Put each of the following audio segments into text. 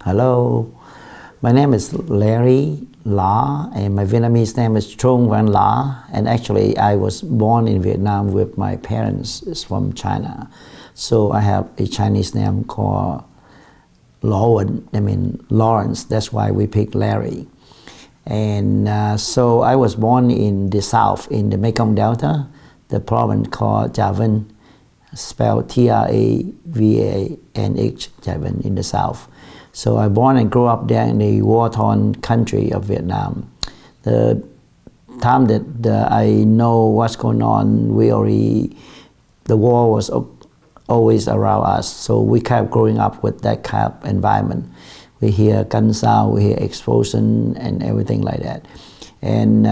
Hello, my name is Larry La, and my Vietnamese name is Trung Van La. And actually, I was born in Vietnam with my parents is from China. So I have a Chinese name called Lowen, Lawrence. That's why we picked Larry. And so I was born in the south, in the Mekong Delta, the province called Javan, spelled Travanh, Javan, in the south. So I born and grew up there in the war-torn country of Vietnam. The time that I know what's going on, the war was always around us. So we kept growing up with that kind of environment. We hear gun sound, we hear explosion and everything like that. And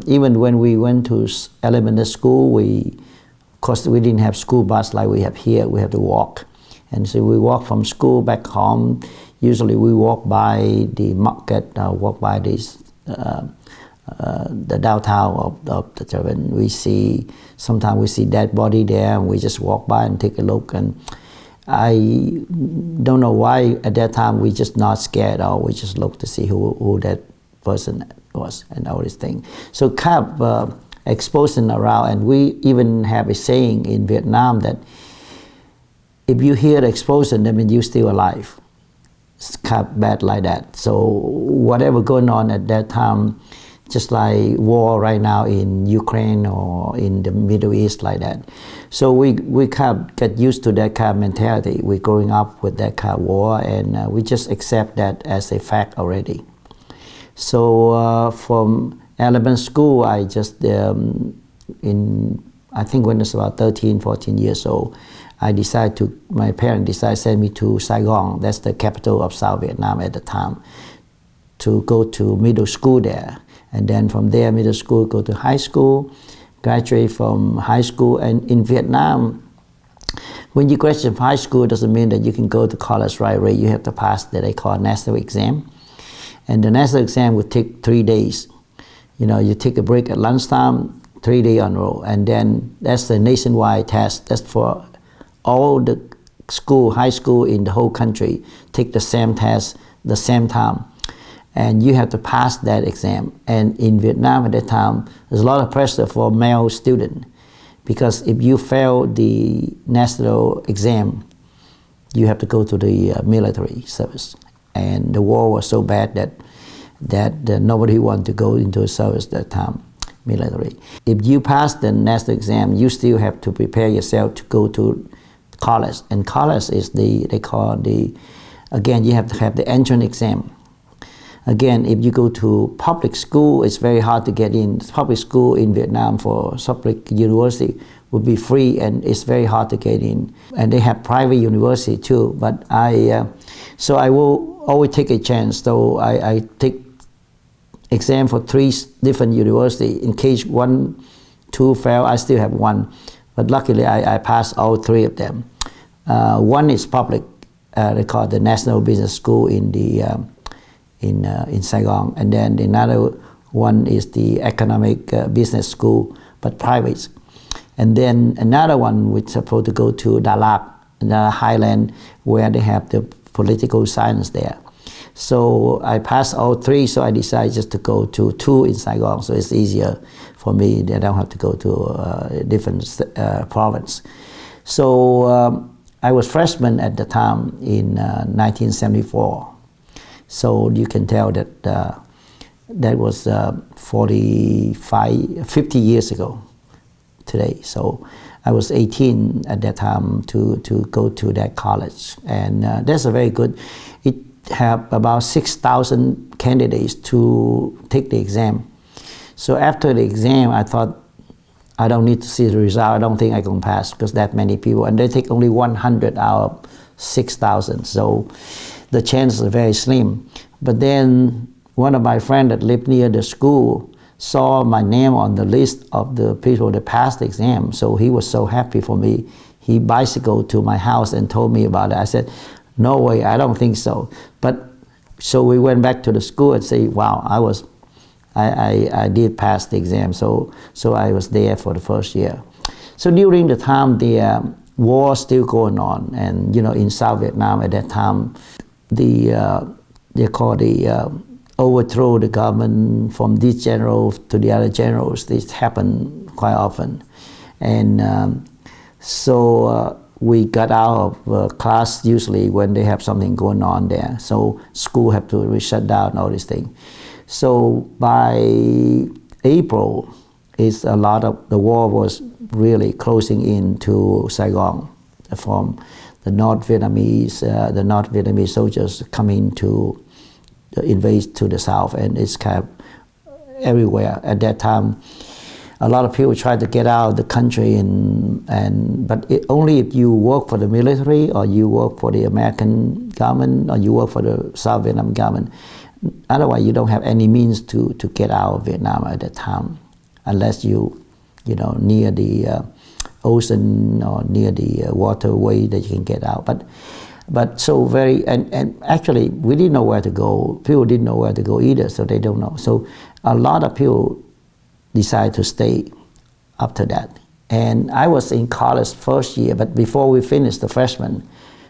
even when we went to elementary school, of course we didn't have school bus like we have here, we have to walk. And so we walk from school back home. Usually we walk by the market, walk by the downtown of the Javan. Sometimes we see dead body there, and we just walk by and take a look. And I don't know why at that time we just not scared, or we just look to see who that person was and all these things. So kind of exposing around, and we even have a saying in Vietnam that if you hear the explosion, that means you're still alive. It's kind of bad like that. So whatever going on at that time, just like war right now in Ukraine or in the Middle East like that. So we kind of get used to that kind of mentality. We're growing up with that kind of war, and we just accept that as a fact already. So from elementary school, I just, I think when I was about 13, 14 years old, my parents decided to send me to Saigon, that's the capital of South Vietnam at the time, to go to middle school there. And then from there, middle school, go to high school, graduate from high school. And in Vietnam, when you graduate from high school, it doesn't mean that you can go to college right away. You have to pass that they call national exam. And the national exam would take 3 days. You take a break at lunchtime, 3 days on row. And then that's the nationwide test. That's for all the high school in the whole country, take the same test, the same time. And you have to pass that exam. And in Vietnam at that time, there's a lot of pressure for male students, because if you fail the national exam, you have to go to the military service. And the war was so bad that nobody wanted to go into a service at that time, military. If you pass the national exam, you still have to prepare yourself to go to college. And college is again, you have to have the entrance exam. Again, if you go to public school, it's very hard to get in. Public school in Vietnam for public university would be free, and it's very hard to get in. And they have private university too, but so I will always take a chance. So I take exam for 3 different universities. In case 1, 2 fail, I still have 1. But luckily, I passed all 3 of them. One is public, they call it the National Business School in Saigon, and then another one is the Economic Business School, but private. And then another one which is supposed to go to Đà Lạt, the highland, where they have the political science there. So I passed all 3, so I decided just to go to 2 in Saigon, so it's easier for me. I don't have to go to a different province. So I was freshman at the time in 1974. So you can tell that that was 50 years ago today. So I was 18 at that time to go to that college. And that's a very good, it have about 6,000 candidates to take the exam. So after the exam, I thought, I don't need to see the result. I don't think I can pass, because that many people, and they take only 100 out of 6,000. So the chances are very slim. But then one of my friends that lived near the school saw my name on the list of the people that passed the exam. So he was so happy for me. He bicycled to my house and told me about it. I said, no way, I don't think so. But so we went back to the school and say, wow, I did pass the exam. So I was there for the first year. So during the time, the war still going on, and in South Vietnam at that time, they call the overthrow the government from this general to the other generals. This happen quite often, and so we got out of class usually when they have something going on there. So school have to shut down, all these things. So by April, it's a lot of the war was really closing in to Saigon from the North Vietnamese soldiers coming to invade to the south, and it's kind of everywhere at that time. A lot of people try to get out of the country, but only if you work for the military or you work for the American government or you work for the South Vietnam government. Otherwise, you don't have any means to get out of Vietnam at that time, unless you near the ocean or near the waterway that you can get out. But so very and actually we didn't know where to go. People didn't know where to go either, so they don't know. So a lot of people decided to stay after that. And I was in college first year, but before we finished the freshman,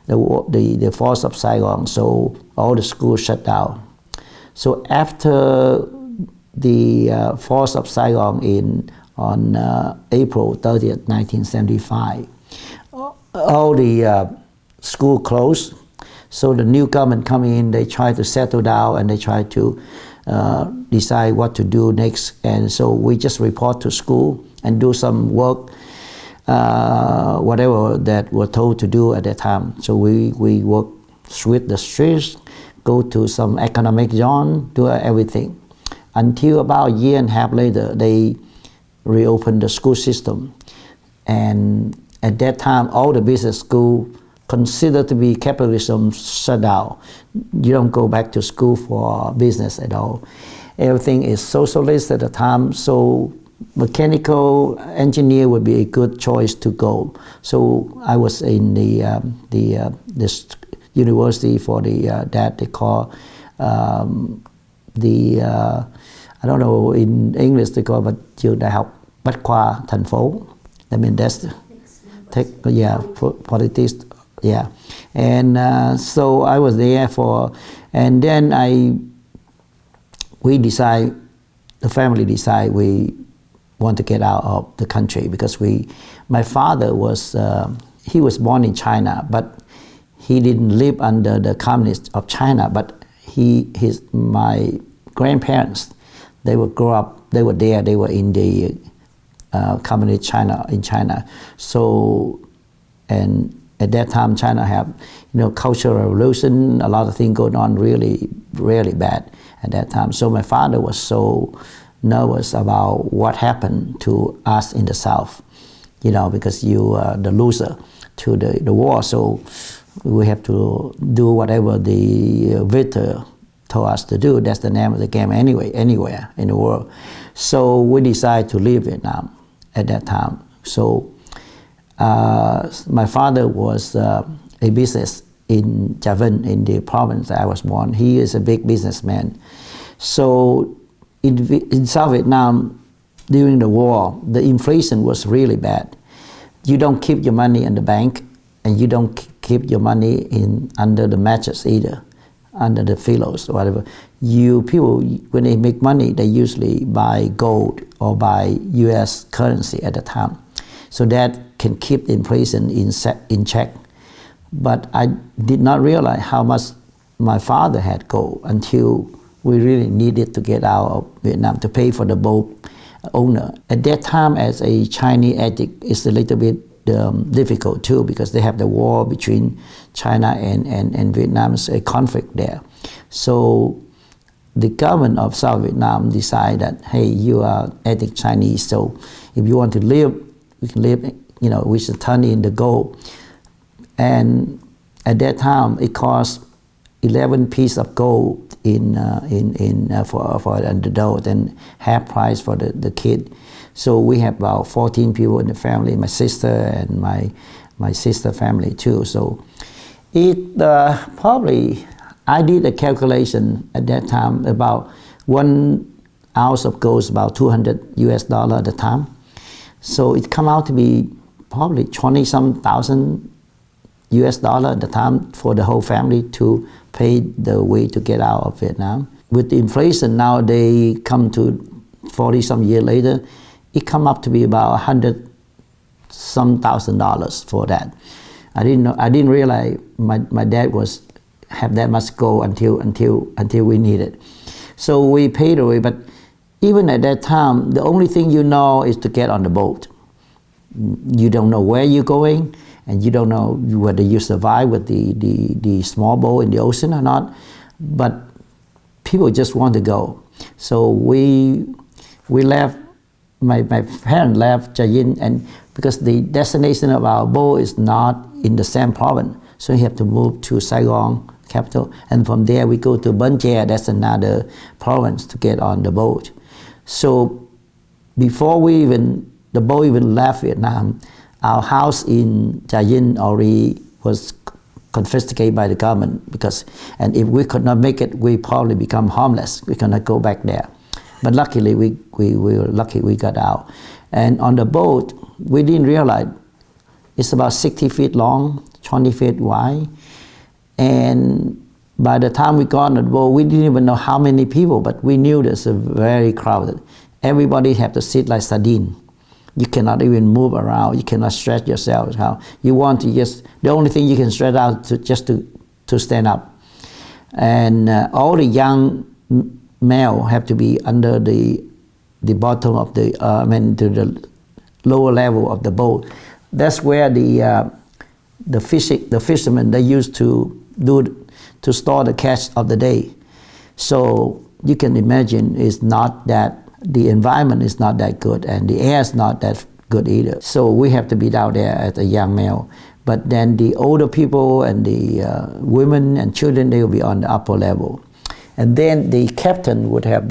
the force of Saigon, so all the schools shut down. So after the force of Saigon on April 30th, 1975, all the school closed. So the new government coming in, they try to settle down and they try to decide what to do next. And so we just report to school and do some work, whatever that we're told to do at that time. So we work, sweep the streets, go to some economic zone, do everything. Until about a year and a half later, they reopened the school system. And at that time, all the business school considered to be capitalism shut down. You don't go back to school for business at all. Everything is socialist at the time, so mechanical engineer would be a good choice to go. So I was in this university for that they call I don't know in English they call, but trường đại học Bách khoa thành phố. I mean that's politics. Yeah, and so I was there and then the family decide we want to get out of the country because my father he was born in China, but he didn't live under the communists of China, but my grandparents, they were there, they were in the communist China, in China. So, and at that time, China had, cultural revolution, a lot of things going on really, really bad at that time. So my father was so nervous about what happened to us in the South, because you are the loser to the war. So we have to do whatever the victor told us to do. That's the name of the game anyway, anywhere in the world. So we decided to leave Vietnam at that time. So my father was a business in Javin, in the province that I was born. He is a big businessman. So in South Vietnam, during the war, the inflation was really bad. You don't keep your money in the bank, and you don't keep your money under the mattress either, under the pillows or whatever. People, when they make money, they usually buy gold or buy U.S. currency at the time. So that can keep inflation in check. But I did not realize how much my father had gold until we really needed to get out of Vietnam to pay for the boat owner. At that time, as a Chinese addict, it's a little bit difficult too, because they have the war between China and Vietnam, is a conflict there. So the government of South Vietnam decided that, hey, you are ethnic Chinese, so if you want to live, we can live, we should turn in the gold. And at that time, it cost 11 pieces of gold for the adult and half price for the kid. So we have about 14 people in the family, my sister and my sister family too. So it probably, I did a calculation at that time, about 1 ounce of gold is about $200 at the time. So it come out to be probably 20-some thousand US dollar at the time for the whole family to pay the way to get out of Vietnam. With the inflation now, they come to 40 some years later, it come up to be about $100 some thousand for that. I didn't realize my dad was have that much gold until we need it. So we paid away, but even at that time, the only thing you know is to get on the boat. You don't know where you're going, and you don't know whether you survive with the small boat in the ocean or not, but people just want to go. So we left, my parents left Jayin, and because the destination of our boat is not in the same province, so we have to move to Saigon, capital, and from there we go to Bến Tre, that's another province, to get on the boat. So before the boat even left Vietnam, our house in Jayin already was confiscated by the government, and if we could not make it, we probably become homeless. We cannot go back there. But luckily, we were lucky we got out. And on the boat, we didn't realize it's about 60 feet long, 20 feet wide. And by the time we got on the boat, we didn't even know how many people, but we knew this was very crowded. Everybody had to sit like sardine. You cannot even move around. You cannot stretch yourself. How you want to the only thing you can stretch out to stand up. And all the young male have to be under the bottom of to the lower level of the boat. That's where the fishermen they used to store the catch of the day. So you can imagine the environment is not that good, and the air is not that good either. So we have to be down there as a young male. But then the older people and the women and children, they will be on the upper level. And then the captain would have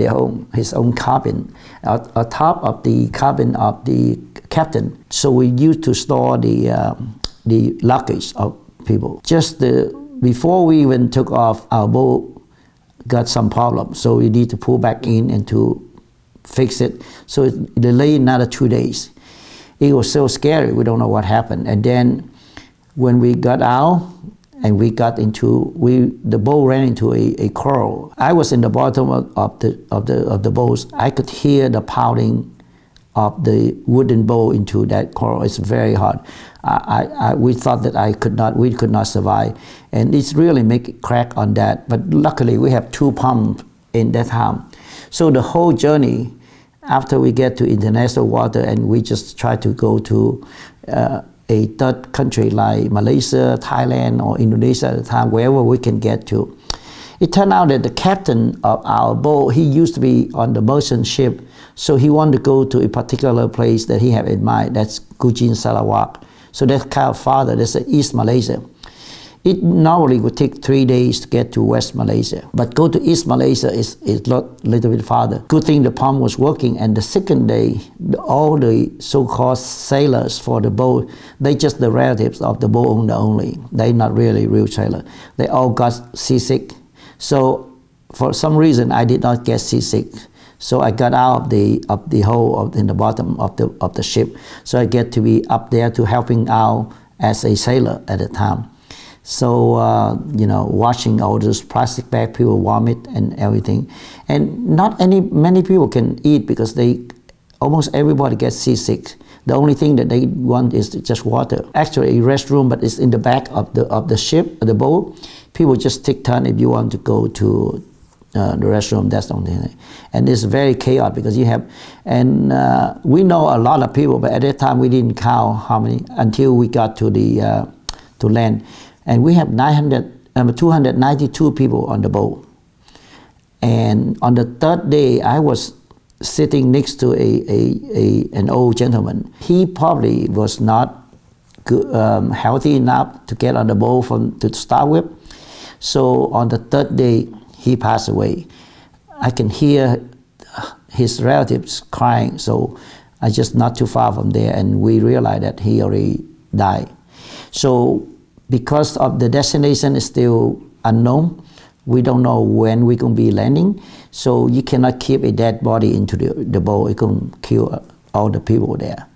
his own cabin on top of the cabin of the captain. So we used to store the luggage of people. Before we even took off, our boat got some problems. So we need to pull back in and to fix it. So it delayed another 2 days. It was so scary. We don't know what happened. And then when we got out and the boat ran into a coral. I was in the bottom of the boat. I could hear the pounding of the wooden boat into that coral. It's very hard. We thought that we could not survive. And it's really make it crack on that. But luckily we have 2 pumps in that time. So the whole journey, after we get to international water and we just try to go to a third country like Malaysia, Thailand, or Indonesia at the time, wherever we can get to. It turned out that the captain of our boat, he used to be on the merchant ship, so he wanted to go to a particular place that he had in mind. That's Gujin Sarawak. So that's kind of farther, that's East Malaysia. It normally would take 3 days to get to West Malaysia, but go to East Malaysia is a little bit farther. Good thing the pump was working, and the second day, all the so-called sailors for the boat, they just the relatives of the boat owner only. They're not really real sailors. They all got seasick. So for some reason, I did not get seasick. So I got out of the hole in the bottom of the ship. So I get to be up there to helping out as a sailor at the time. So, washing all those plastic bags, people vomit and everything. And not many people can eat because almost everybody gets seasick. The only thing that they want is just water. Actually, a restroom, but it's in the back of the ship, the boat. People just take turn if you want to go to the restroom, that's the only thing. And it's very chaotic because we know a lot of people, but at that time we didn't count how many until we got to land. And we have 292 people on the boat. And on the third day, I was sitting next to an old gentleman. He probably was not healthy enough to get on the boat to start with. So on the third day, he passed away. I can hear his relatives crying. So I just not too far from there, and we realized that he already died. So because of the destination is still unknown, we don't know when we're going to be landing, so you cannot keep a dead body into the boat. It can kill all the people there.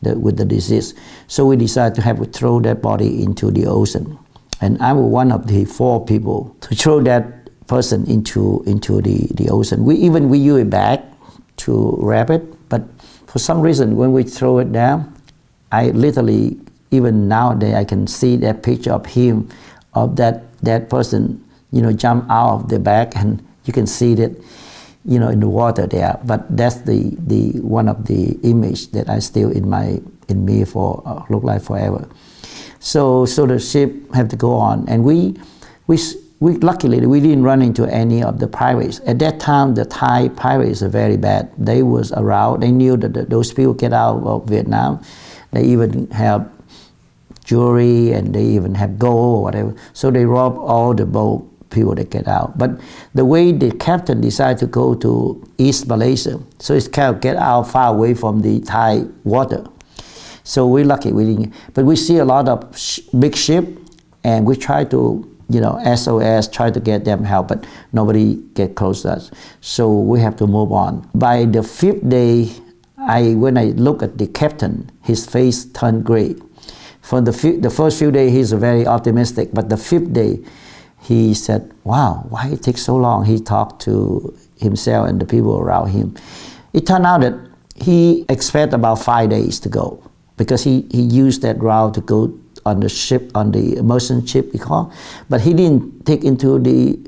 with the disease. So we decided to have to throw that body into the ocean. And I was one of the 4 people to throw that person into the ocean. We use it back to wrap it, but for some reason when we throw it down, I literally, even nowadays, I can see that picture of him, of that person, jump out of the bag, and you can see that, in the water there. But that's the one of the image that I still in me for look like forever. So the ship have to go on, and we luckily we didn't run into any of the pirates. At that time, the Thai pirates are very bad. They was around. They knew that those people get out of Vietnam. They even have jewelry, and they even have gold or whatever. So they rob all the boat people that get out. But the way the captain decided to go to East Malaysia, so it's kind of get out far away from the Thai water. So we're lucky we didn't. But we see a lot of big ship, and we try to, SOS, try to get them help, but nobody get close to us. So we have to move on. By the 5th day, when I look at the captain, his face turned gray. For the first few days, he's very optimistic, but the 5th day, he said, wow, why it takes so long? He talked to himself and the people around him. It turned out that he expected about 5 days to go, because he used that route to go on the ship, on the immersion ship, but he didn't take into the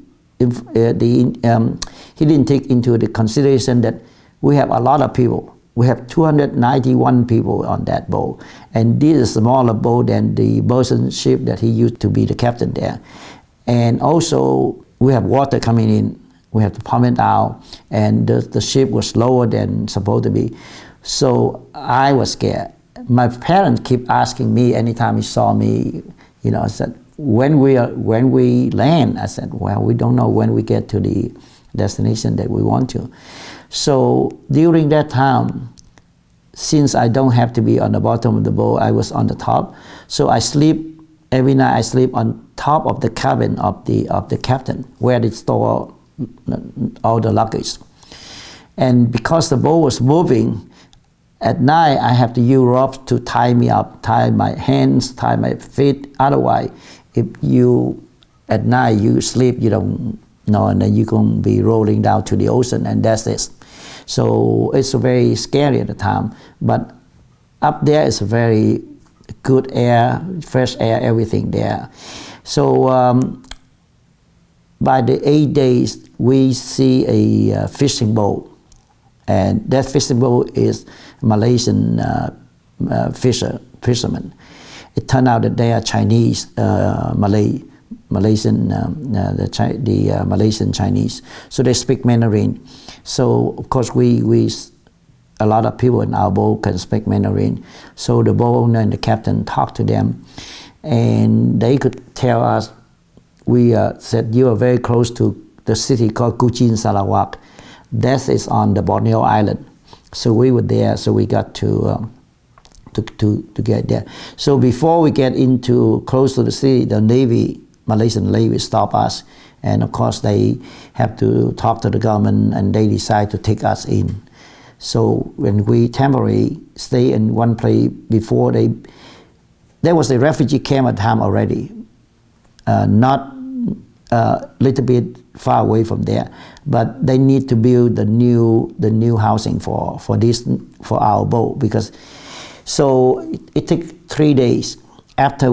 consideration that we have a lot of people. We have 291 people on that boat, and this is a smaller boat than the immersion ship that he used to be the captain there. And also we have water coming in. We have to pump it out, and the ship was lower than supposed to be. So I was scared. My parents keep asking me anytime he saw me, I said, when we land, I said, well, we don't know when we get to the destination that we want to. So during that time, since I don't have to be on the bottom of the boat, I was on the top. So I sleep, every night I sleep on top of the cabin of the captain, where they store all the luggage. And because the boat was moving, at night I have to use ropes to tie me up, tie my hands, tie my feet. Otherwise, if at night you sleep, you don't know, and then you're going to be rolling down to the ocean, and that's it. So it's very scary at the time. But up there is very good air, fresh air, everything there. So by the 8 days, we see a fishing boat, and that fishing boat is Malaysian fishermen. It turned out that they are Chinese, Malaysian Chinese. So they speak Mandarin. So of course a lot of people in our boat can speak Mandarin. So the boat owner and the captain talked to them, and they could tell us, we said, you are very close to the city called Kuching Sarawak. That is on the Borneo Island. So we were there, so we got to get there. So before we get close to the city, the Navy, Malaysian Navy, stop us. And of course they have to talk to the government, and they decide to take us in. So when we temporarily stay in one place before there was a refugee camp at the time already, not a little bit far away from there, but they need to build the new housing for our boat, because so it took 3 days after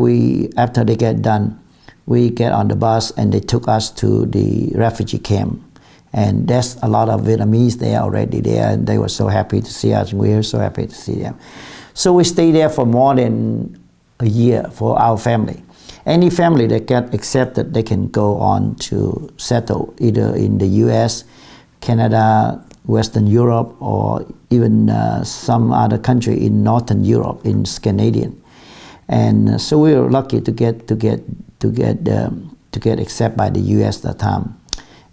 they get done. We get on the bus, and they took us to the refugee camp, and there's a lot of Vietnamese there already there, and they were so happy to see us, and we were so happy to see them. So we stayed there for more than a year for our family. Any family that get accepted, they can go on to settle either in the US, Canada, Western Europe, or even some other country in Northern Europe, in Scandinavian. And so we were lucky to get accepted by the US at that time.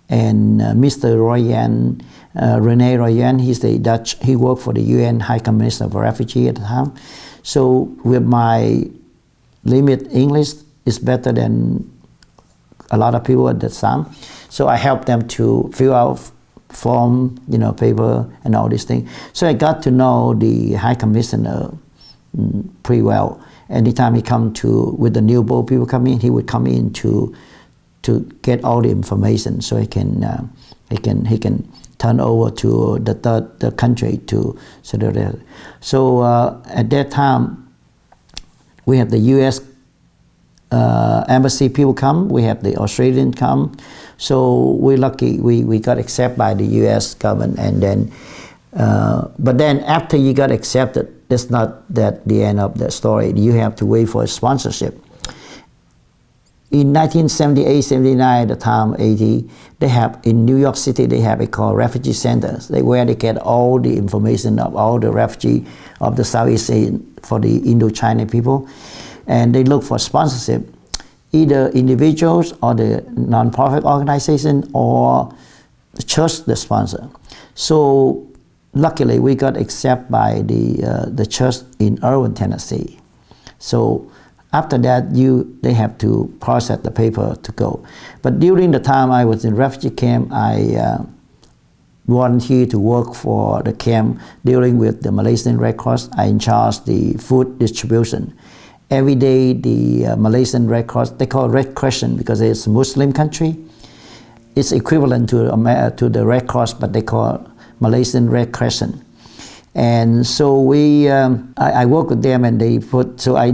And Mr. Royan, Rene Royan, he's a Dutch. He worked for the UN High Commissioner for Refugee at the time. So with my limited English, is better than a lot of people at that time. So I helped them to fill out form, paper and all these things. So I got to know the High Commissioner pretty well. Anytime he come to with the new boat people come in, he would come in to get all the information so he can turn over to the country to so at that time we have the U.S. Embassy people come, we have the Australian come, so we're lucky we got accepted by the U.S. government, and then but then after you got accepted, that's not the end of the story. You have to wait for a sponsorship. In 1978, 79, at the time 80, they have in New York City they have called refugee centers, where they get all the information of all the refugee of the Southeast Asia for the Indochina people, and they look for sponsorship, either individuals or the non-profit organization or the church the sponsor. So luckily we got accepted by the church in Irwin, Tennessee. So after that, they have to process the paper to go. But during the time I was in refugee camp, I volunteered to work for the camp dealing with the Malaysian Red Cross. I in charge the food distribution. Every day, the Malaysian Red Cross, they call it Red Crescent because it's a Muslim country. It's equivalent to the Red Cross, but they call it Malaysian Red Crescent. And so I work with them, and they put, so I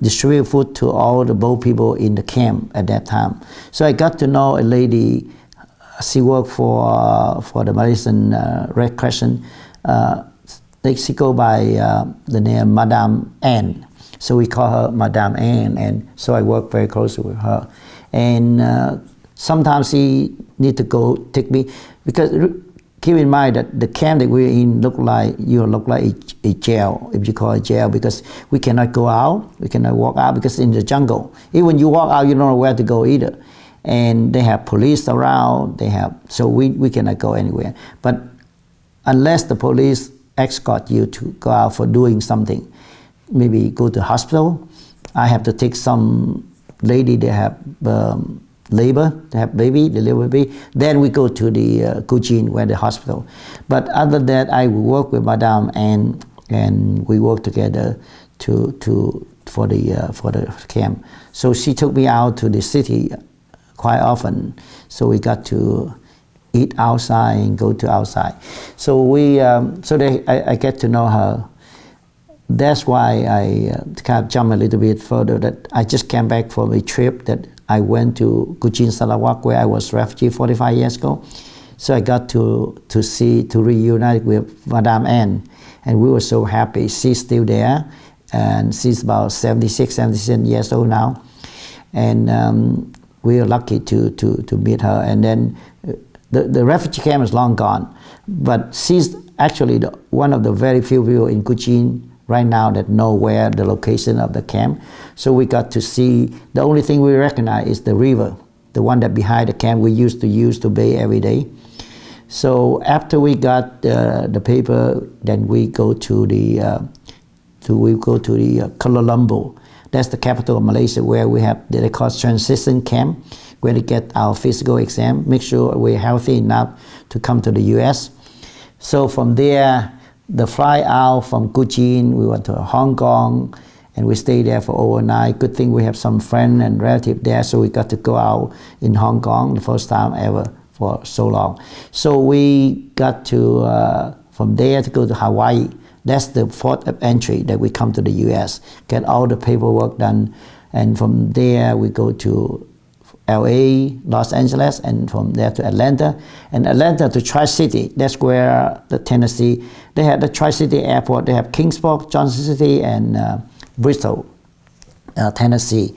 distribute food to all the boat people in the camp at that time. So I got to know a lady. She worked for the Malaysian Red Crescent. She go by the name Madame Ann. So we call her Madame Ann, and so I work very closely with her. And sometimes she need to go take me, because keep in mind that the camp that we're in look like a jail, if you call it jail, because we cannot go out, we cannot walk out because in the jungle. Even when you walk out, you don't know where to go either. And they have police around, so we cannot go anywhere. But unless the police escort you to go out for doing something, maybe go to hospital, I have to take some lady that have labor, they have baby, deliver baby, then we go to the Quynh, where the hospital. But other than that, I work with Madame and we work together for the camp. So she took me out to the city quite often, so we got to eat outside and go to outside. So I get to know her. That's why I kind of jump a little bit further, that I just came back from a trip that I went to Cochin, Sarawak, where I was refugee 45 years ago. So I got to reunite with Madame Ann, and we were so happy. She's still there, and she's about 76, 77 years old now. And we are lucky to meet her. And then the refugee camp is long gone, but she's actually one of the very few people in Cochin right now that know where the location of the camp. So we got to see, the only thing we recognize is the river, the one that behind the camp we used to use to bathe every day. So after we got the paper, then we go to the Kuala Lumpur. That's the capital of Malaysia, where we have they call transition camp, where we get our physical exam, make sure we're healthy enough to come to the US. So from there, the fly out from Cochin, we went to Hong Kong, and we stayed there for overnight. Good thing we have some friend and relative there, so we got to go out in Hong Kong, the first time ever for so long. So we got to, from there to go to Hawaii. That's the port of entry that we come to the US, get all the paperwork done, and from there we go to LA, Los Angeles, and from there to Atlanta, and Atlanta to Tri-City. That's where the Tennessee, they have the Tri-City airport. They have Kingsport, Johnson City, and Bristol, Tennessee.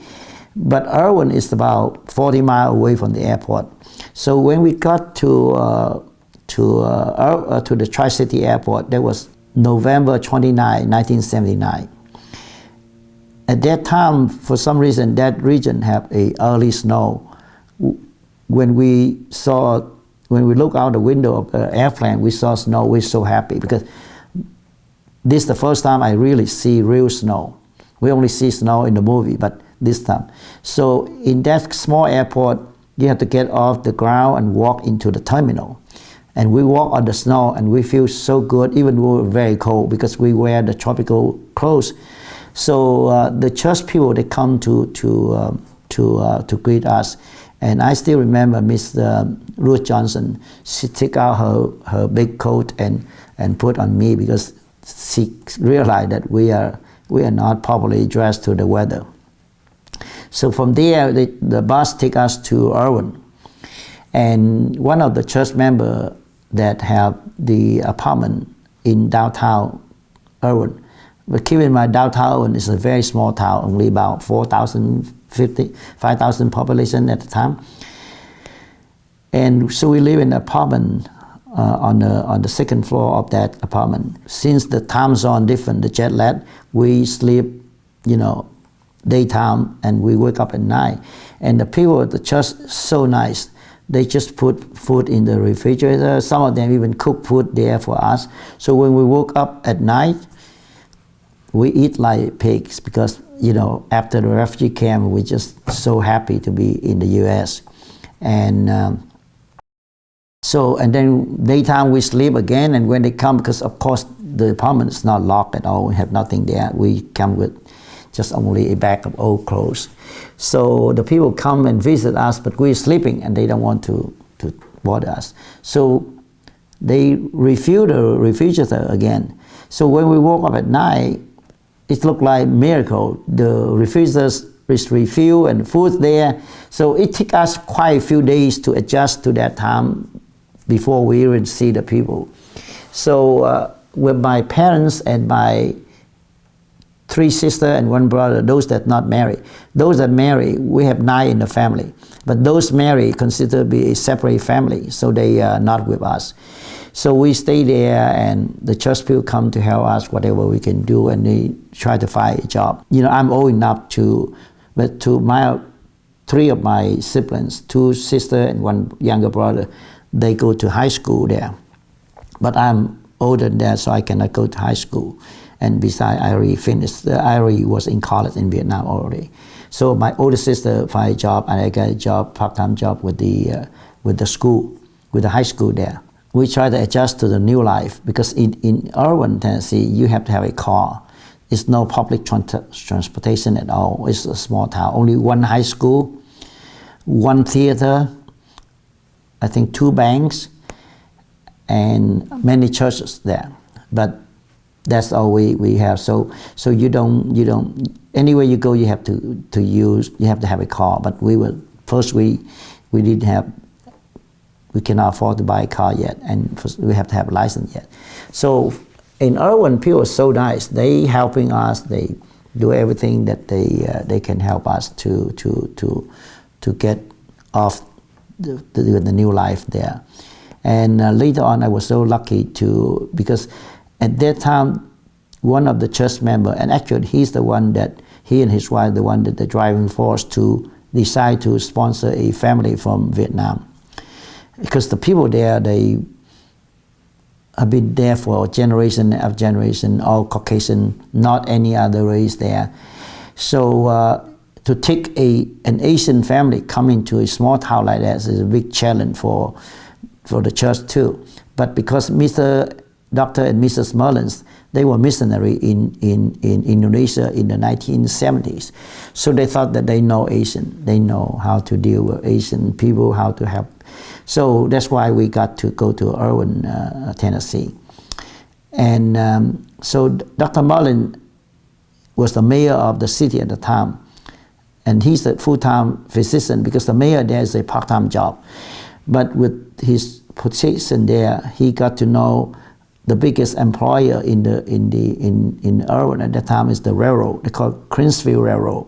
But Irwin is about 40 miles away from the airport. So when we got to the Tri-City airport, that was November 29, 1979. At that time, for some reason, that region had a early snow. When we look out the window of the airplane, we saw snow. We're so happy because this is the first time I really see real snow. We only see snow in the movie, but this time. So in that small airport, you have to get off the ground and walk into the terminal. And we walk on the snow and we feel so good, even though we're very cold, because we wear the tropical clothes. So the church people, they come to greet us. And I still remember Miss Ruth Johnson. She took out her big coat and put on me, because she realized that we are not properly dressed to the weather. So from there, the bus take us to Irwin. And one of the church members that have the apartment in downtown Irwin. But keep in mind, downtown Irwin is a very small town, only about 5,000 population at the time. And so we live in an apartment on the second floor of that apartment. Since the time zone different, the jet lag, we sleep, daytime, and we wake up at night. And the people at the church so nice. They just put food in the refrigerator. Some of them even cook food there for us. So when we woke up at night, we eat like pigs, because after the refugee camp, we're just so happy to be in the U.S. And then daytime we sleep again, and when they come, because of course the apartment is not locked at all, we have nothing there. We come with just only a bag of old clothes. So the people come and visit us, but we're sleeping and they don't want to bother us. So they refill the refrigerator again. So when we woke up at night, it looked like a miracle. The refrigerator is refilled and food there. So it took us quite a few days to adjust to that time before we even see the people. So with my parents and my 3 sisters and 1 brother, those that not married. Those that marry, we have 9 in the family. But those married considered to be a separate family, so they are not with us. So we stay there, and the church people come to help us whatever we can do, and they try to find a job. I'm old enough but to 3 of my siblings, 2 sisters and 1 younger brother, they go to high school there. But I'm older than that, so I cannot go to high school. And besides, I already finished. I already was in college in Vietnam already. So my older sister found a job, and I got a job, part-time job with the school, with the high school there. We try to adjust to the new life, because in Irwin, Tennessee, you have to have a car. It's no public transportation at all. It's a small town. Only 1 high school, 1 theater, I think 2 banks, and many churches there. But that's all we have. So you don't anywhere you go, you have to have a car. But we cannot afford to buy a car yet, and we have to have a license yet. So in Irwin, people are so nice. They helping us. They do everything that they can help us to get off the new life there. And later on, I was so lucky because at that time, one of the church members, and actually he and his wife, the driving force to decide to sponsor a family from Vietnam. Because the people there, they have been there for generation after generation, all Caucasian, not any other race there. So to take an Asian family coming to a small town like that is a big challenge for the church too. But because Dr. and Mrs. Mullins, they were missionary in Indonesia in the 1970s. So they thought that they know Asian. They know how to deal with Asian people, how to help. So that's why we got to go to Irwin, Tennessee. And so Dr. Mullins was the mayor of the city at the time. And he's a full-time physician, because the mayor there is a part-time job. But with his position there, he got to know the biggest employer in Irwin at that time is the railroad. They call it Crisfield Railroad.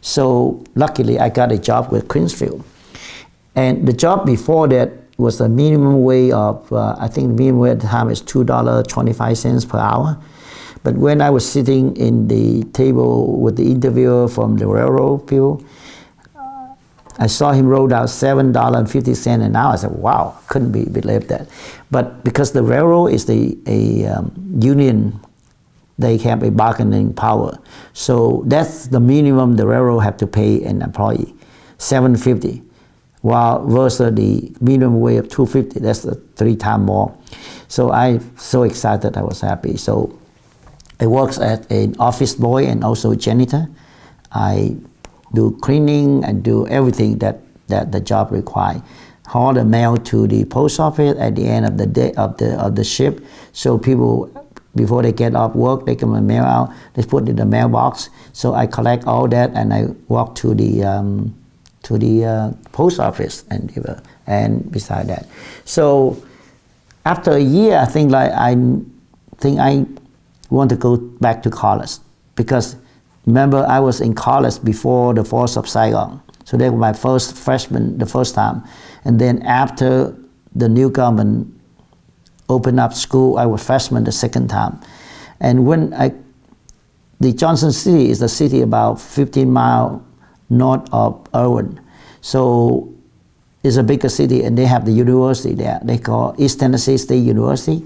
So luckily, I got a job with Crisfield. And the job before that was a minimum wage of, I think the minimum wage at the time is $2.25 per hour. But when I was sitting in the table with the interviewer from the railroad people, I saw him roll out $7.50 an hour. I said, wow, couldn't believe that. But because the railroad is a union, they have a bargaining power. So that's the minimum the railroad have to pay an employee, $7.50. while versus the minimum wage of $2.50, that's 3 times more. So I so excited, I was happy. So I work as an office boy and also janitor. I do cleaning, I do everything that the job requires. Haul the mail to the post office at the end of the day of the shift, so people, before they get off work, they come and mail out, they put it in the mailbox. So I collect all that and I walk to the post office and beside that. So after a year, I think I want to go back to college, because remember I was in college before the Force of Saigon. So that was my first freshman, the first time. And then after the new government opened up school, I was freshman the second time. And when the Johnson City is a city about 15 miles north of Irwin. So it's a bigger city and they have the university there. They call East Tennessee State University.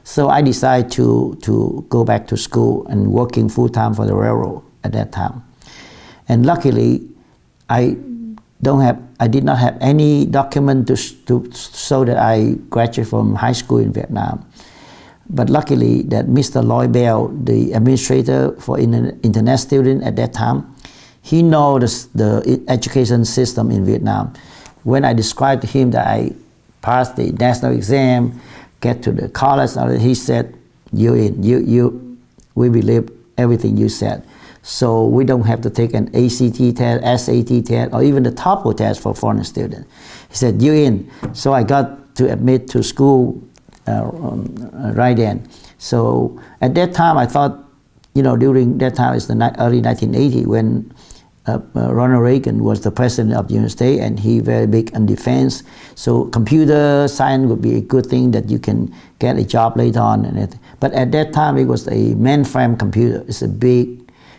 So I decided to go back to school and working full-time for the railroad at that time. And luckily, I did not have any document to show that I graduated from high school in Vietnam. But luckily that Mr. Lloyd Bell, the administrator for international students at that time, he knows the education system in Vietnam. When I described to him that I passed the national exam, get to the college, he said, we believe everything you said. So we don't have to take an ACT test, SAT test, or even the TOEFL test for foreign students. He said, you in. So I got to admit to school right then. So at that time, I thought, during that time, it's the early 1980 when Ronald Reagan was the president of the United States, and he very big on defense. So computer science would be a good thing that you can get a job later on. But at that time, it was a mainframe computer. It's a big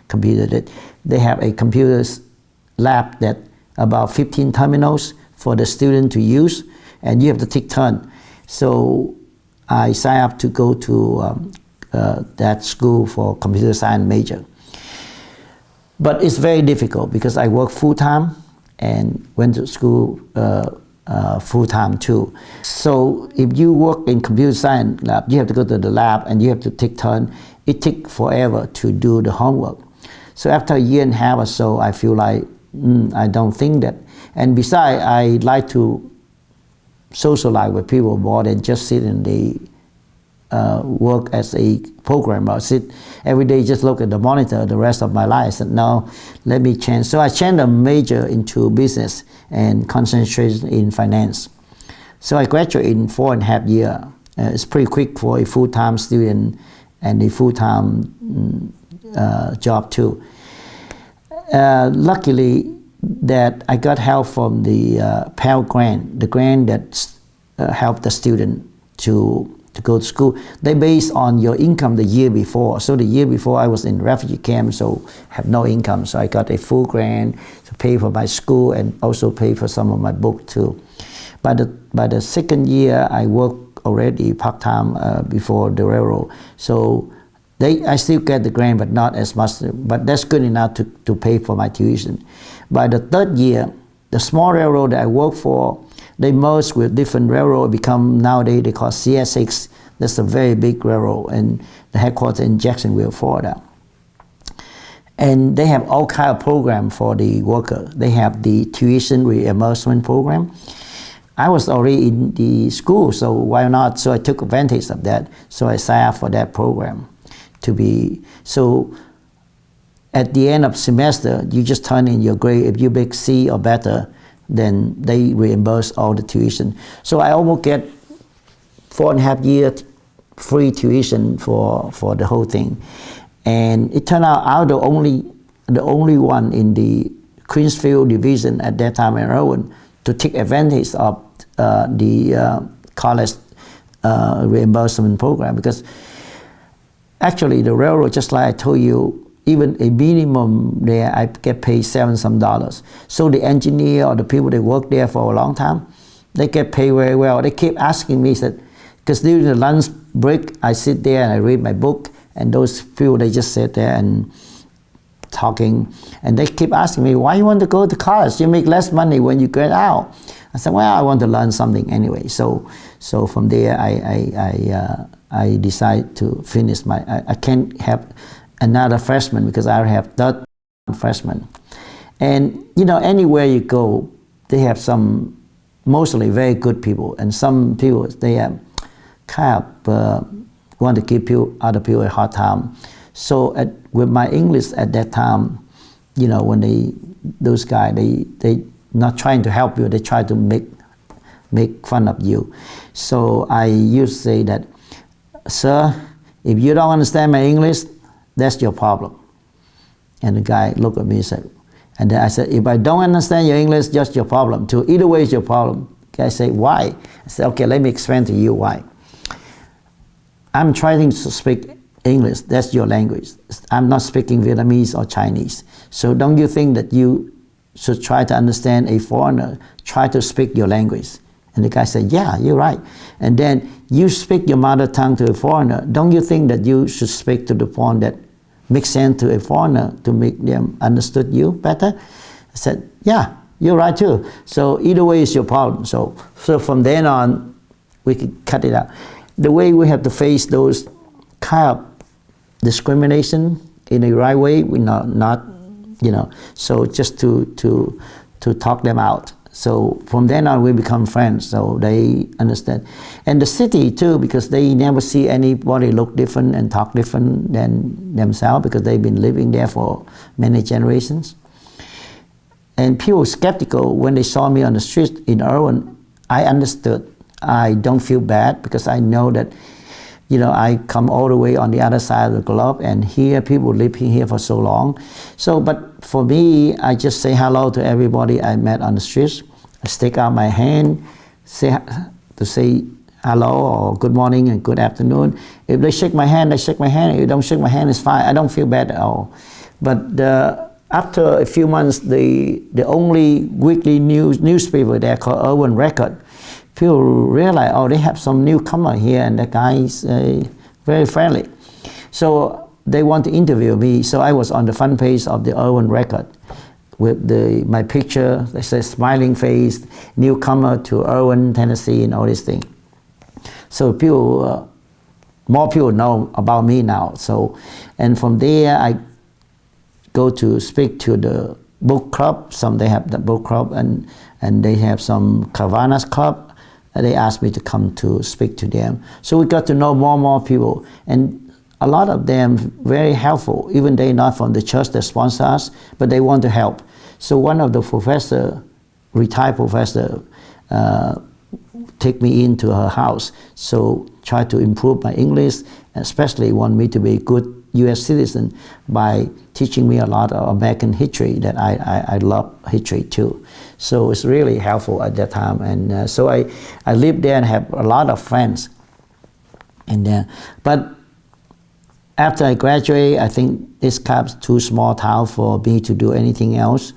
computer that they have a computer lab that about 15 terminals for the student to use, and you have to take turn. So I signed up to go to that school for computer science major. But it's very difficult because I work full-time and went to school full-time too. So if you work in computer science lab, you have to go to the lab and you have to take turn. It takes forever to do the homework. So after a year and a half or so, I feel like, I don't think that. And besides, I like to socialize with people more than just sit in the work as a programmer. Sit every day, just look at the monitor the rest of my life. I said, no, let me change. So I changed a major into business and concentration in finance. So I graduated in 4.5 years. It's pretty quick for a full-time student and a full-time job too. Luckily that I got help from the Pell Grant, the grant that helped the student to go to school. They base on your income the year before. So the year before I was in refugee camp, so have no income. So I got a full grant to pay for my school and also pay for some of my book too. By the second year, I worked already part-time before the railroad. So I still get the grant, but not as much. But that's good enough to pay for my tuition. By the third year, the small railroad that I worked for, they merged with different railroad, become nowadays they call CSX. That's a very big railroad, and the headquarters in Jacksonville, Florida. And they have all kind of program for the worker. They have the tuition reimbursement program. I was already in the school, so why not? So I took advantage of that. So I signed up for that program. So at the end of semester, you just turn in your grade. If you make C or better, then they reimburse all the tuition. So I almost get 4.5 years free tuition for the whole thing. And it turned out I'm the only one in the Queensfield division at that time in Irwin to take advantage of the college reimbursement program, because actually the railroad, just like I told you, even a minimum there, I get paid $7 some. So the engineer or the people that work there for a long time, they get paid very well. They keep asking me, because during the lunch break, I sit there and I read my book, and those people, they just sit there and talking, and they keep asking me, why you want to go to college? You make less money when you get out. I said, well, I want to learn something anyway. So from there, I decided to finish I can't have another freshman because I have third freshman. And anywhere you go, they have some mostly very good people, and some people they have kind of want to give other people a hard time. So with my English at that time, when those guys they not trying to help you, they try to make fun of you. So I used to say that, sir, if you don't understand my English, that's your problem. And the guy looked at me and said, and then I said, if I don't understand your English, just your problem too. Either way, it's your problem. The guy said, why? I said, okay, let me explain to you why. I'm trying to speak English, that's your language. I'm not speaking Vietnamese or Chinese. So don't you think that you should try to understand a foreigner, try to speak your language? And the guy said, yeah, you're right. And then you speak your mother tongue to a foreigner. Don't you think that you should speak to the point that makes sense to a foreigner to make them understood you better? I said, yeah, you're right too. So either way is your problem. So from then on, we could cut it out. The way we have to face those kind of discrimination in a right way, we not so just to talk them out. So from then on, we become friends, so they understand. And the city too, because they never see anybody look different and talk different than themselves, because they've been living there for many generations. And people were skeptical when they saw me on the street in Irwin. I understood. I don't feel bad because I know that, I come all the way on the other side of the globe, and here people living here for so long. So, but for me, I just say hello to everybody I met on the streets. I stick out my hand, say hello or good morning and good afternoon. If they shake my hand, they shake my hand. If they don't shake my hand, it's fine. I don't feel bad at all. But after a few months, the only weekly newspaper there called Irwin Record, people realize, oh, they have some newcomer here, and that guy is very friendly. So they want to interview me. So I was on the front page of the Irwin Record with my picture. They say smiling face, newcomer to Irwin, Tennessee, and all these things. So people, more people know about me now. So, and from there I go to speak to the book club. Some they have the book club, and they have some Caravanas club. They asked me to come to speak to them. So we got to know more and more people. And a lot of them very helpful, even they not from the church that sponsor us, but they want to help. So one of the retired professor, take me into her house. So try to improve my English, especially want me to be a good U.S. citizen by teaching me a lot of American history, that I love history too. So it's really helpful at that time. And so I lived there and have a lot of friends. And but after I graduate, I think this kind of too small town for me to do anything else.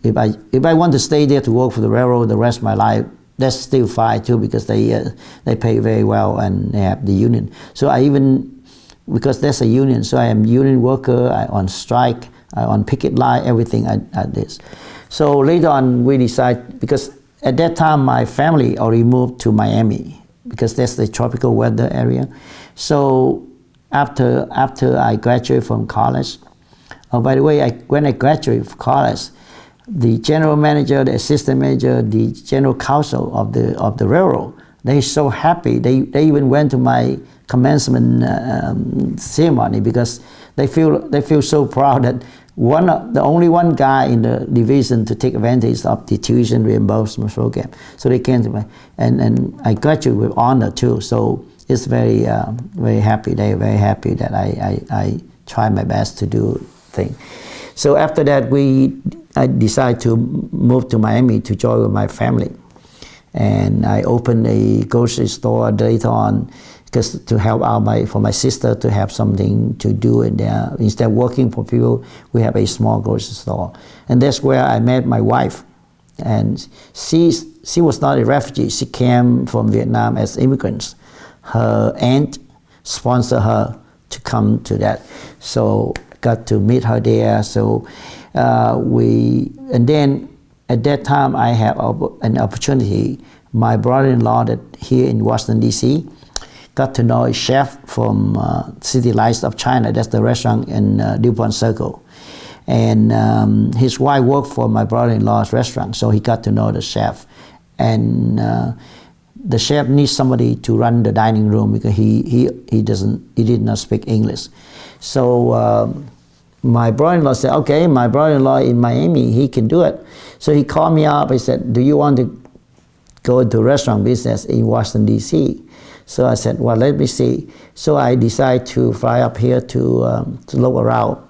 If I want to stay there to work for the railroad the rest of my life, that's still fine too, because they pay very well and they have the union. So because there's a union, so I am union worker, I on strike, I on picket line, everything I did. So later on we decide, because at that time my family already moved to Miami, because that's the tropical weather area. So after I graduated from college, oh, by the way, when I graduated from college, the general manager, the assistant manager, the general counsel of the railroad, they're so happy. They even went to my commencement ceremony, because they feel so proud that the only one guy in the division to take advantage of the tuition reimbursement program. So they came to me, and I graduated with honor too. So it's very happy. They're very happy that I try my best to do things. So after that, I decided to move to Miami to join with my family. And I opened a grocery store later on, because to help out for my sister to have something to do in there. Instead of working for people, we have a small grocery store. And that's where I met my wife. And she was not a refugee. She came from Vietnam as immigrants. Her aunt sponsored her to come to that. So got to meet her there. So and then at that time I have an opportunity. My brother-in-law that here in Washington D.C. got to know a chef from City Lights of China. That's the restaurant in DuPont Circle. And his wife worked for my brother-in-law's restaurant, so he got to know the chef. And the chef needs somebody to run the dining room because he did not speak English. So my brother-in-law said, okay, my brother-in-law in Miami, he can do it. So he called me up. He said, do you want to go into restaurant business in Washington D.C.? So I said, well, let me see. So I decided to fly up here to look around,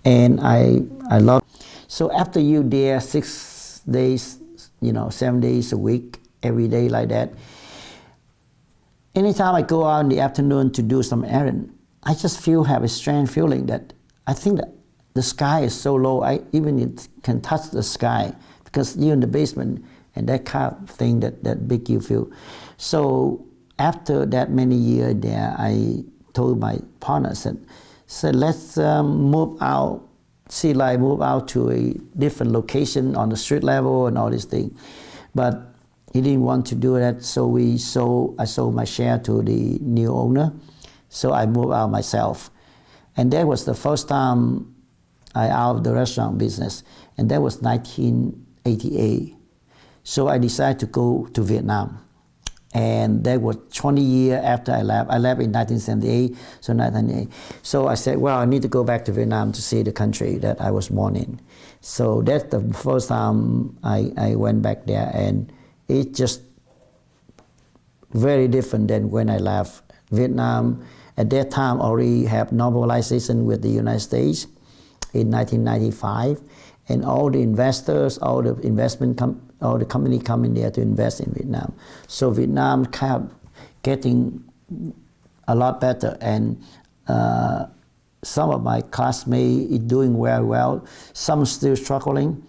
and I love. So after you there 6 days, 7 days a week, every day like that. Anytime I go out in the afternoon to do some errand, I just have a strange feeling that I think that the sky is so low. I even can touch the sky because you're in the basement, and that kind of thing that make you feel. So after that many years there, I told my partner, said let's move out, move out to a different location on the street level and all these things. But he didn't want to do that, so I sold my share to the new owner. So I moved out myself. And that was the first time I out of the restaurant business. And that was 1988. So I decided to go to Vietnam. And that was 20 years after I left. I left in 1978, so 1988. So I said, well, I need to go back to Vietnam to see the country that I was born in. So that's the first time I went back there, and it's just very different than when I left. Vietnam at that time already have normalization with the United States in 1995, and all the investors, all the all the company come in there to invest in Vietnam. So Vietnam kept getting a lot better, and some of my classmates are doing very well. Some still struggling,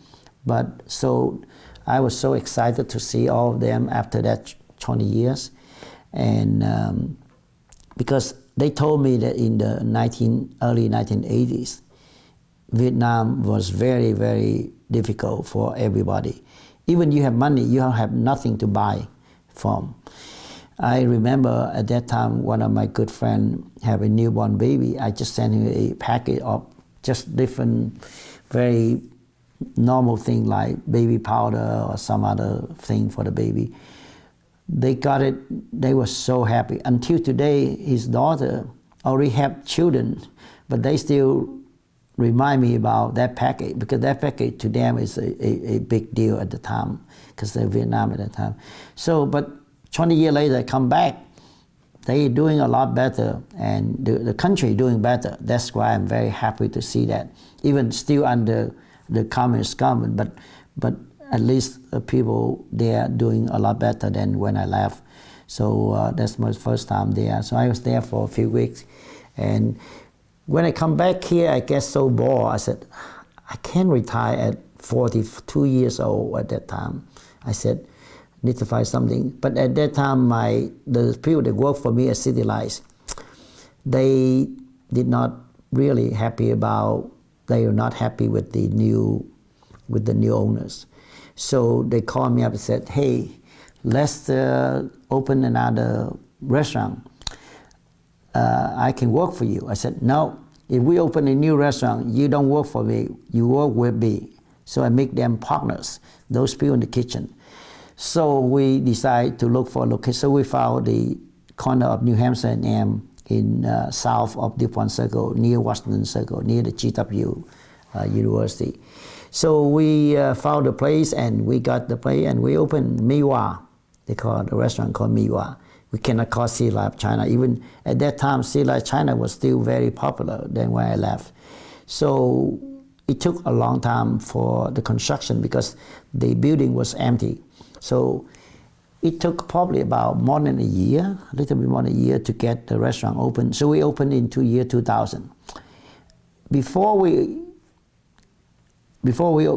but so I was so excited to see all of them after that 20 years, and because they told me that in the early 1980s, Vietnam was very, very difficult for everybody. Even you have money, you have nothing to buy from. I remember at that time, one of my good friends had a newborn baby. I just sent him a packet of just different, very normal thing like baby powder or some other thing for the baby. They got it, they were so happy. Until today, his daughter already have children, but they still remind me about that package, because that package to them is a big deal at the time, because they're Vietnam at the time. So, but 20 years later, I come back, they doing a lot better, and the country doing better. That's why I'm very happy to see that, even still under the communist government, but at least people there doing a lot better than when I left. So that's my first time there. So I was there for a few weeks, and when I come back here, I get so bored. I said, I can't retire at 42 years old at that time. I said, need to find something. But at that time, the people that work for me at City Lights, they did not really happy about. They were not happy with the new owners. So they called me up and said, hey, let's open another restaurant. I can work for you. I said, no, if we open a new restaurant, you don't work for me, you work with me. So I make them partners, those people in the kitchen. So we decided to look for a location. So we found the corner of New Hampshire and M in south of DuPont Circle, near Washington Circle, near the GW University. So we found a place, and we got the place, and we opened Miwa. They call the restaurant called Miwa. We cannot call Sea Life China. Even at that time, Sea Life China was still very popular than when I left. So it took a long time for the construction because the building was empty. So it took probably about more than a year, a little bit more than a year to get the restaurant open. So we opened in year 2000. Before we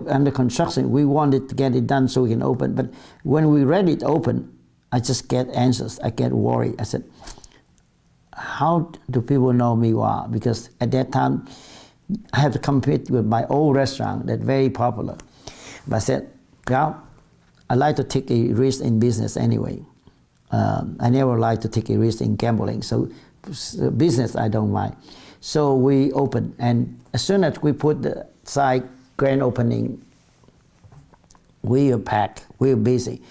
under construction, we wanted to get it done so we can open. But when we ready to open, I just get anxious. I get worried. I said, how do people know Miwa? Because at that time, I have to compete with my old restaurant that's very popular. But I said, well, I like to take a risk in business anyway. I never like to take a risk in gambling. So business, I don't mind. So we opened, and as soon as we put the side grand opening, we were packed, we were busy.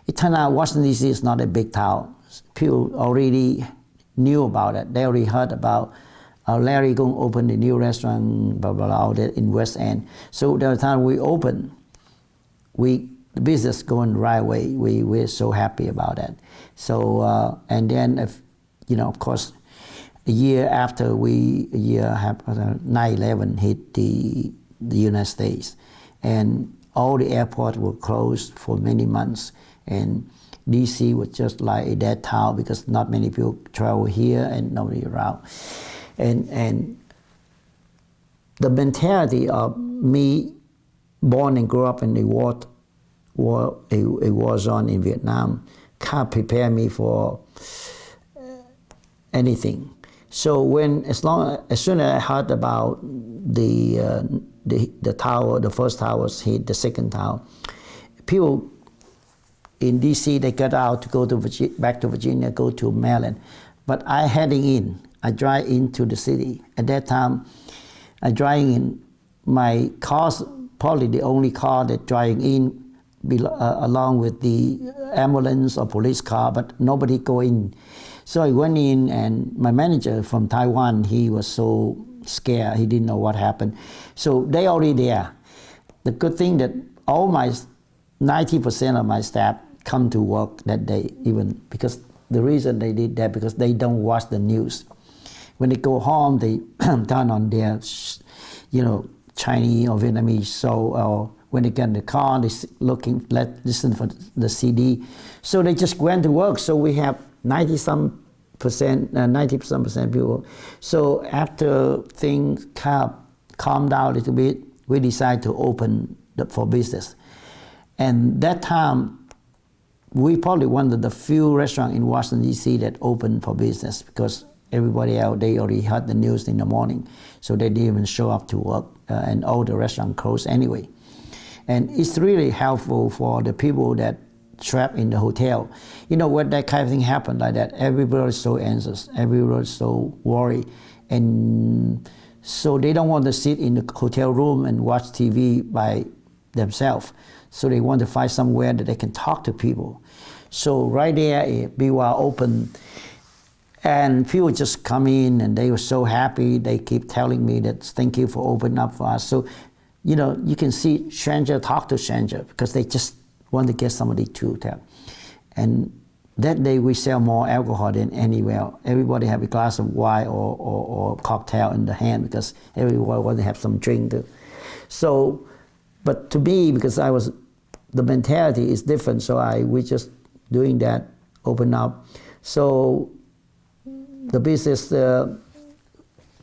It turned out Washington, D.C. is not a big town. People already knew about it. They already heard about Larry going to open a new restaurant, blah, blah, blah, all that in West End. So the time we opened, the business going right away. We're so happy about that. So, and then, of course, a year after 9/11 hit the United States, and all the airports were closed for many months, and DC was just like a dead town because not many people travel here and nobody around. And the mentality of me, born and grew up in the war zone in Vietnam, can't prepare me for anything. So as soon as I heard about the tower, the first towers hit, the second tower, people in DC, they got out to go to back to Virginia, go to Maryland. But I drive into the city. At that time, I drive in, my car's probably the only car that driving in along with the ambulance or police car, but nobody go in. So I went in, and my manager from Taiwan, he was so scared, he didn't know what happened. So they already there. The good thing that 90% of my staff come to work that day, even because the reason they did that, because they don't watch the news. When they go home, they turn on their, Chinese or Vietnamese show, or when they get in the car, they listen for the CD. So they just went to work. So we have 90% people. So after things calmed down a little bit, we decided to open for business. And that time, we probably one of the few restaurants in Washington, D.C. that opened for business, because everybody else, they already heard the news in the morning, so they didn't even show up to work, and all the restaurants closed anyway. And it's really helpful for the people that trapped in the hotel. When that kind of thing happened like that, everybody's so anxious, everybody's so worried, and so they don't want to sit in the hotel room and watch TV by themselves. So they want to find somewhere that they can talk to people. So right there, we were open, and people just come in, and they were so happy. They keep telling me that thank you for opening up for us. So, you can see stranger talk to stranger because they just want to get somebody to tell. And that day we sell more alcohol than anywhere. Everybody have a glass of wine or cocktail in the hand because everyone want to have some drink. So, but to me, because the mentality is different, so we just doing that, open up. So the business,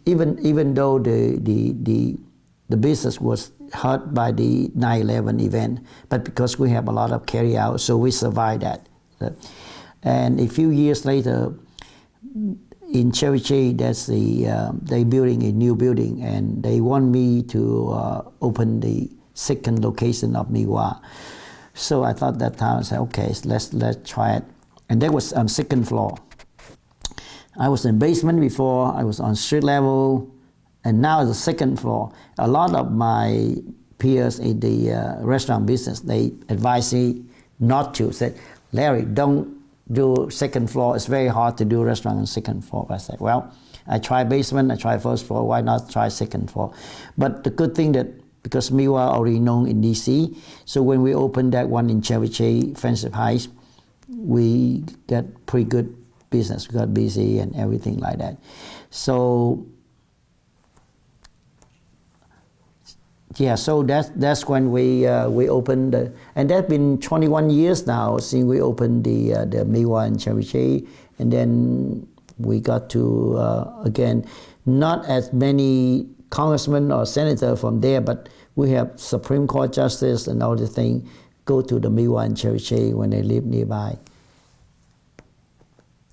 even though the business was hurt by the 9/11 event, but because we have a lot of carry out, so we survived that. And a few years later, in Cherry Tree, they building a new building, and they want me to open the second location of Miwa. So I thought that time, I said, okay, let's try it. And that was on second floor. I was in basement before, I was on street level, and now it's the second floor. A lot of my peers in the restaurant business, they advise me not to. Said, Larry, don't do second floor. It's very hard to do restaurant on second floor. I said, well, I tried basement, I tried first floor. Why not try second floor? But the good thing that because Miwa already known in DC, so when we opened that one in Cherry Tree, Friendship Heights, we got pretty good business. We got busy and everything like that. So yeah, so that's when we opened, and that's been 21 years now since we opened the Miwa in Cherry Tree, and then we got to again, not as many congressmen or senator from there, but we have Supreme Court justice and all the thing go to the Miwa and Cherry Tree when they live nearby.